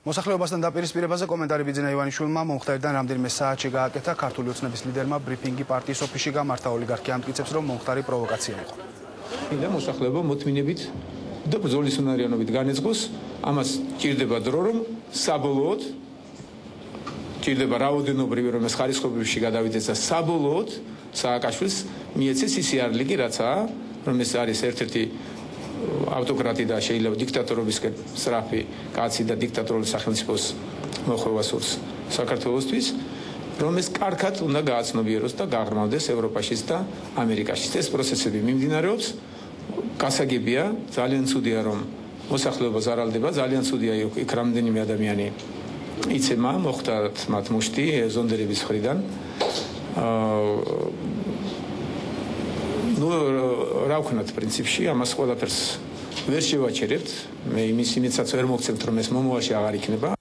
მოსახლეობასთან დაპირისპირებაზე კომენტარი ბიძინა ივანიშვილმა მომხდარიდან რამდენიმე საათში გააკეთა. ქართული ოცნების ლიდერმა ბრიფინგი პარტიის ოფისში გამართა. ოლიგარქი ამტკიცებს, რომ მომხდარი პროვოკაცია იყო. და მოსახლეობა მოთმინებით და ბრძოლის უნარიანობით განეწყოს, ამას ჭირდება დრო, რომ საბოლოოდ ჭირდება რაოდენობრივი, რომ ეს ხარისხობრივში გადავიდეს და საბოლოოდ სააკაშვილს მიეცეს ის იარლი, რაცაა, რომ ეს არის ერთ-ერთი ავტოკრატი და შეიძლება დიქტატორობისკენ სწრაფი კაცი და დიქტატორული სახელმწიფოს მოხვევა სურს საქართველოსთვის, რომ ეს კარგად უნდა გააცნობიეროს და გაღრმავდეს ევროპაშიც და ამერიკაშიც. ეს პროცესები მიმდინარეობს. გასაგებია, ძალიან ცუდია, რომ მოსახლეობა ზარალდება, ძალიან ცუდია იქ რამდენიმე ადამიანი იცემა, მოხდათ მათ მუშტი ზონდერების მხრიდან. რა ვქნათ პრინციპში, ამას ყველაფერს ვერ შევაჩერებთ. მე იმისაც ვერ მოგცემთ, რომ ეს მომავალში აღარ იქნება,